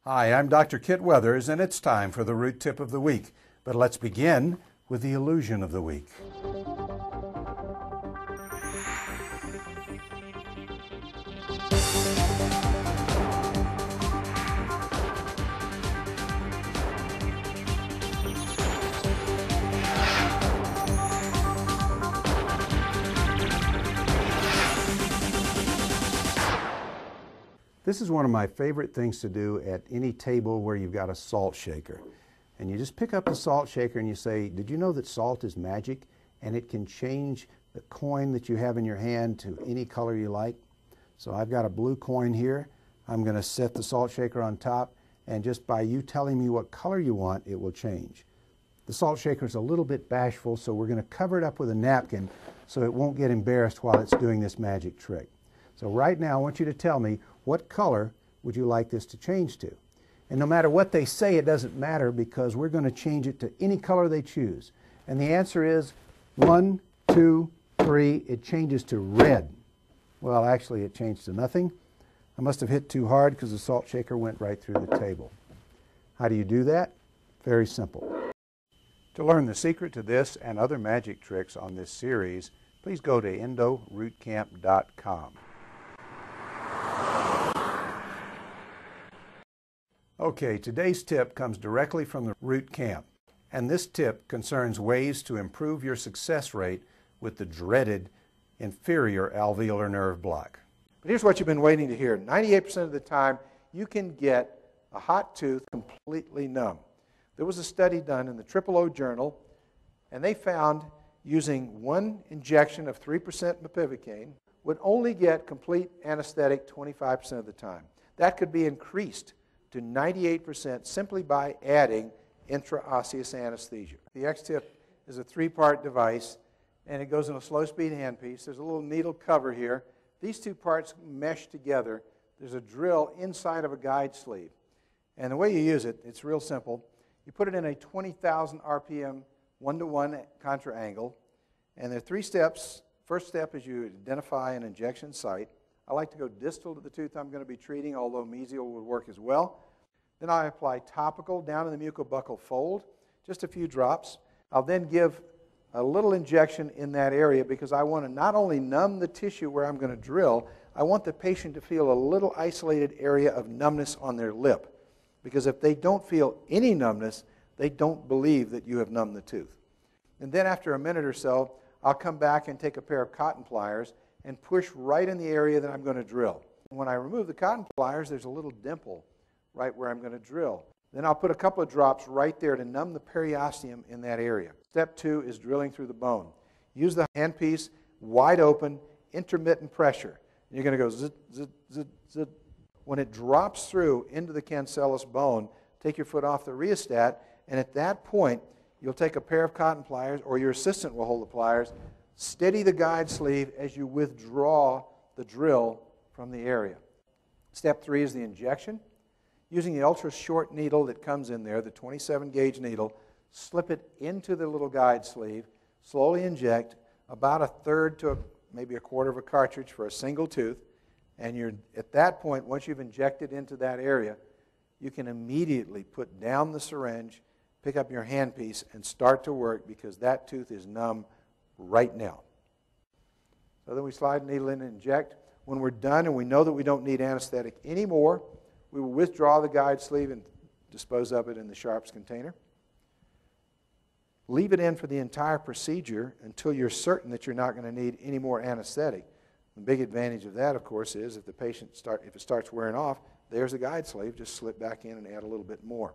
Hi, I'm Dr. Kit Weathers, and it's time for the root tip of the week. But let's begin with the illusion of the week. This is one of my favorite things to do at any table where you've got a salt shaker. And you just pick up the salt shaker and you say, did you know that salt is magic and it can change the coin that you have in your hand to any color you like? So I've got a blue coin here. I'm going to set the salt shaker on top, and just by you telling me what color you want, it will change. The salt shaker is a little bit bashful, so we're going to cover it up with a napkin so it won't get embarrassed while it's doing this magic trick. So right now I want you to tell me, what color would you like this to change to? And no matter what they say, it doesn't matter, because we're going to change it to any color they choose. And the answer is 1, 2, 3, it changes to red. Well, actually it changed to nothing. I must have hit too hard because the salt shaker went right through the table. How do you do that? Very simple. To learn the secret to this and other magic tricks on this series, please go to endorootcamp.com. Okay, today's tip comes directly from the Root Camp, and this tip concerns ways to improve your success rate with the dreaded inferior alveolar nerve block. But here's what you've been waiting to hear. 98% of the time, you can get a hot tooth completely numb. There was a study done in the O journal, and they found using one injection of 3% mepivacaine would only get complete anesthetic 25% of the time. That could be increased to 98% simply by adding intraosseous anesthesia. The X-tip is a 3-part device, and it goes in a slow-speed handpiece. There's a little needle cover here. These two parts mesh together. There's a drill inside of a guide sleeve. And the way you use it, it's real simple. You put it in a 20,000 RPM 1-to-1 contra angle, and there are 3 steps. First step is you identify an injection site. I like to go distal to the tooth I'm going to be treating, although mesial would work as well. Then I apply topical down in the mucobuccal fold, just a few drops. I'll then give a little injection in that area because I want to not only numb the tissue where I'm going to drill, I want the patient to feel a little isolated area of numbness on their lip. Because if they don't feel any numbness, they don't believe that you have numbed the tooth. And then after a minute or so, I'll come back and take a pair of cotton pliers and push right in the area that I'm going to drill. When I remove the cotton pliers, there's a little dimple right where I'm going to drill. Then I'll put a couple of drops right there to numb the periosteum in that area. Step 2 is drilling through the bone. Use the handpiece, wide open, intermittent pressure. You're going to go zit, zit, zit, zit. When it drops through into the cancellous bone, take your foot off the rheostat, and at that point, you'll take a pair of cotton pliers, or your assistant will hold the pliers, steady the guide sleeve as you withdraw the drill from the area. Step 3 is the injection. Using the ultra-short needle that comes in there, the 27-gauge needle, slip it into the little guide sleeve, slowly inject about 1/3 to maybe 1/4 of a cartridge for a single tooth, and you're at that point, once you've injected into that area, you can immediately put down the syringe, pick up your handpiece, and start to work because that tooth is numb right now. So then we slide the needle in and inject. When we're done and we know that we don't need anesthetic anymore, we will withdraw the guide sleeve and dispose of it in the sharps container. Leave it in for the entire procedure until you're certain that you're not going to need any more anesthetic. The big advantage of that, of course, is if the patient if it starts wearing off, there's a guide sleeve, just slip back in and add a little bit more.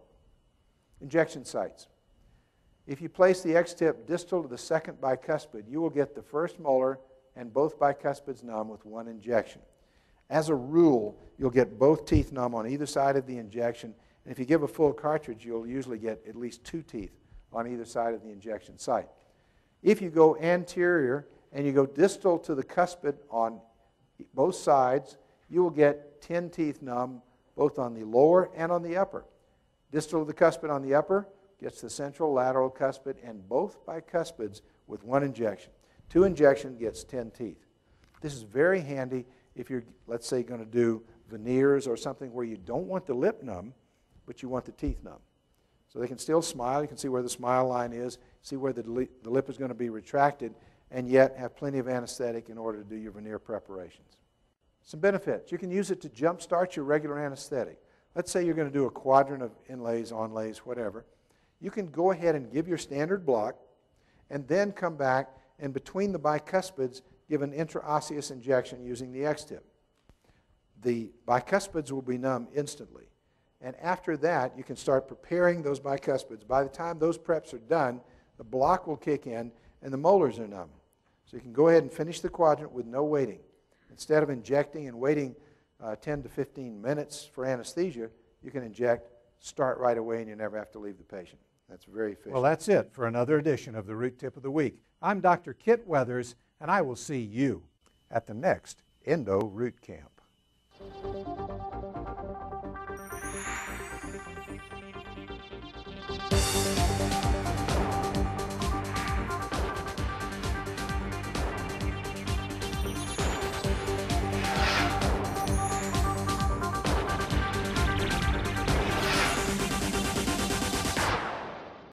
Injection sites. If you place the X-tip distal to the second bicuspid, you will get the first molar and both bicuspids numb with one injection. As a rule, you'll get both teeth numb on either side of the injection, and if you give a full cartridge, you'll usually get at least 2 teeth on either side of the injection site. If you go anterior and you go distal to the cuspid on both sides, you will get 10 teeth numb both on the lower and on the upper. Distal to the cuspid on the upper gets the central lateral cuspid and both bicuspids with one injection. 2 injections gets 10 teeth. This is very handy if you're, let's say, going to do veneers or something where you don't want the lip numb but you want the teeth numb. So they can still smile. You can see where the smile line is, see where the lip is going to be retracted, and yet have plenty of anesthetic in order to do your veneer preparations. Some benefits. You can use it to jumpstart your regular anesthetic. Let's say you're going to do a quadrant of inlays, onlays, whatever. You can go ahead and give your standard block and then come back and between the bicuspids give an intraosseous injection using the X-tip. The bicuspids will be numb instantly. And after that, you can start preparing those bicuspids. By the time those preps are done, the block will kick in and the molars are numb. So you can go ahead and finish the quadrant with no waiting. Instead of injecting and waiting 10 to 15 minutes for anesthesia, you can inject, start right away, and you never have to leave the patient. That's very efficient. Well, that's it for another edition of the Root Tip of the Week. I'm Dr. Kit Weathers, and I will see you At the next Endo Root Camp.